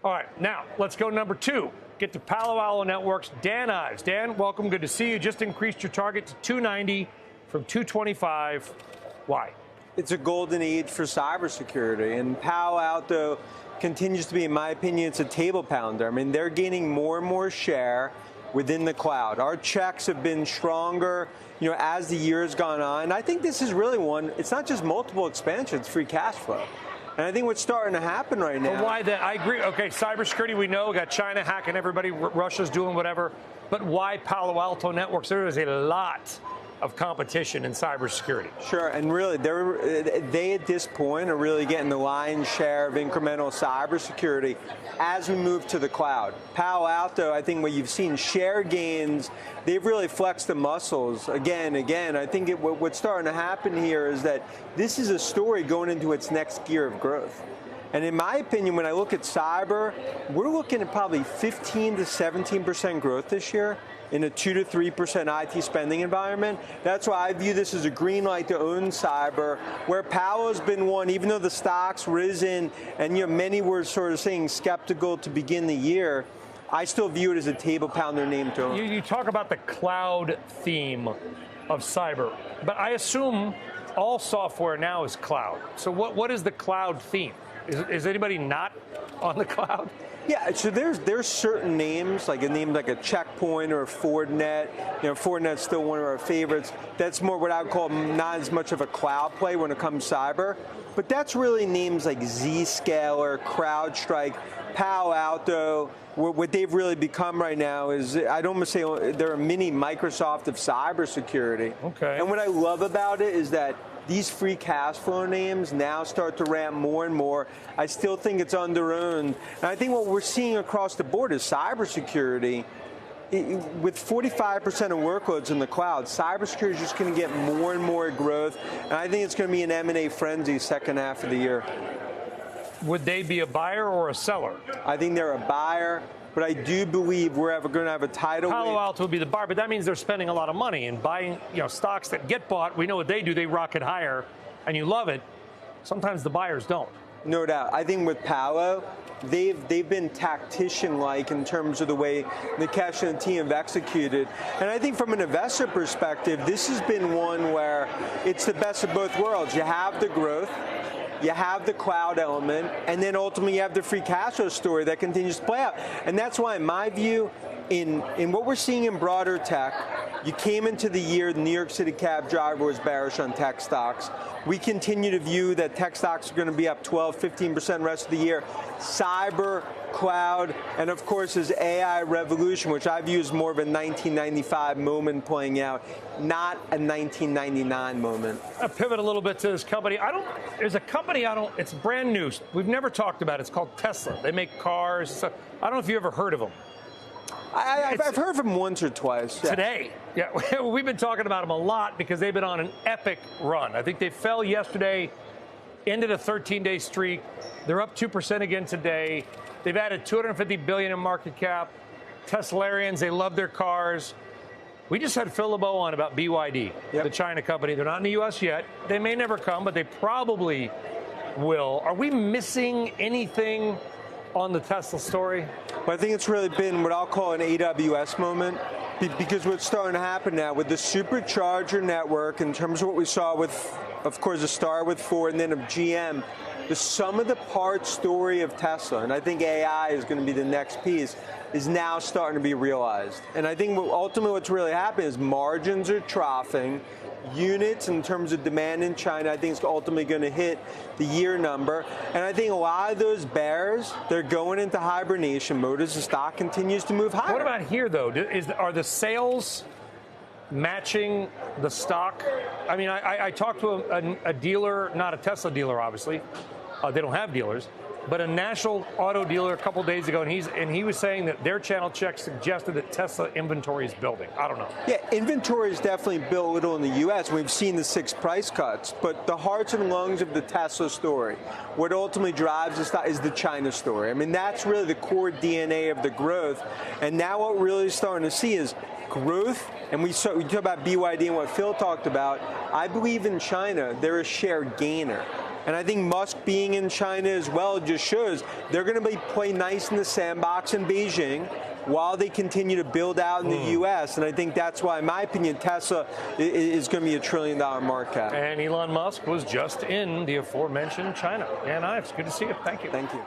All right, now let's go number 2. Get to Palo Alto Networks. Dan Ives. Dan, welcome. Good to see you. Just increased your target to 290 from 225. Why? It's a golden age for cybersecurity, and Palo Alto continues to be, in my opinion, it's a table pounder. I mean, they're gaining more and more share within the cloud. Our checks have been stronger, as the year has gone on. And I think this is really one, it's not just multiple expansions, it's free cash flow. And I think what's starting to happen right now. But why that? I agree. Okay, cybersecurity, we know. We got China hacking everybody. Russia's doing whatever. But why Palo Alto Networks? There is a lot of competition in cybersecurity. Sure, and really, they at this point are really getting the lion's share of incremental cybersecurity as we move to the cloud. Palo Alto, I think what you've seen, share gains, they've really flexed the muscles again. I think what's starting to happen here is that this is a story going into its next gear of growth. And in my opinion, when I look at cyber, we're looking at probably 15 to 17% growth this year in a 2 to 3% IT spending environment. That's why I view this as a green light to own cyber, where Palo's been one, even though the stock's risen and many were sort of saying skeptical to begin the year, I still view it as a table pounder name to own. You talk about the cloud theme of cyber, but I assume all software now is cloud. So what is the cloud theme? Is anybody not on the cloud? Yeah, so there's certain names, like a name like a Checkpoint or a Fortinet. Fortinet's still one of our favorites. That's more what I would call not as much of a cloud play when it comes to cyber. But that's really names like Zscaler, CrowdStrike, Palo Alto. What they've really become right now is, I'd almost say they're a mini Microsoft of cybersecurity. Okay. And what I love about it is that these free cash flow names now start to ramp more and more. I still think it's under-owned. And I think what we're seeing across the board is cybersecurity. With 45% of workloads in the cloud, cybersecurity is just going to get more and more growth. And I think it's going to be an M&A frenzy second half of the year. Would they be a buyer or a seller? I think they're a buyer. But I do believe we're going to have a tidal wave. Palo Alto would be the buyer, but that means they're spending a lot of money and buying, stocks that get bought. We know what they do; they rocket higher, and you love it. Sometimes the buyers don't. No doubt. I think with Palo, they've been tactician-like in terms of the way Nikesh and the team have executed. And I think from an investor perspective, this has been one where it's the best of both worlds. You have the growth. You have the cloud element, and then ultimately you have the free cash flow story that continues to play out. And that's why, in my view, in what we're seeing in broader tech, you came into the year, the New York City cab driver was bearish on tech stocks. We continue to view that tech stocks are going to be up 12, 15% the rest of the year. Cyber, cloud, and of course this AI revolution, which I view as more of a 1995 moment playing out, not a 1999 moment. I'll pivot a little bit to this company. It's brand new. We've never talked about it. It's called Tesla. They make cars. I don't know if you ever heard of them. I've heard of them once or twice. Yeah. Today. Yeah, we've been talking about them a lot because they've been on an epic run. I think they fell yesterday, ended a 13-day streak. They're up 2% again today. They've added $250 billion in market cap. Teslarians, they love their cars. We just had Phil LeBeau on about BYD, the China company. They're not in the U.S. yet. They may never come, but they probably will. Are we missing anything on the Tesla story? Well, I think it's really been what I'll call an AWS moment, because what's starting to happen now with the supercharger network, in terms of what we saw with, of course, the start with Ford and then of GM, the sum of the parts story of Tesla, and I think AI is going to be the next piece, is now starting to be realized. And I think ultimately what's really happening is margins are troughing. Units in terms of demand in China, I think it's ultimately going to hit the year number. And I think a lot of those bears, they're going into hibernation mode as the stock continues to move higher. What about here, though? Are the sales matching the stock? I mean, I talked to a dealer, not a Tesla dealer, obviously. They don't have dealers. But a national auto dealer a couple days ago, and he was saying that their channel check suggested that Tesla inventory is building. I don't know. Yeah, inventory is definitely built a little in the U.S. We've seen the 6 price cuts, but the hearts and lungs of the Tesla story, what ultimately drives the stock is the China story. I mean, that's really the core DNA of the growth. And now what we're really starting to see is growth, and we talk about BYD and what Phil talked about. I believe in China, they're a share gainer. And I think Musk being in China as well just shows they're going to be playing nice in the sandbox in Beijing while they continue to build out in the U.S. And I think that's why, in my opinion, Tesla is going to be $1 trillion market cap. And Elon Musk was just in the aforementioned China. And Ives, good to see you. Thank you. Thank you.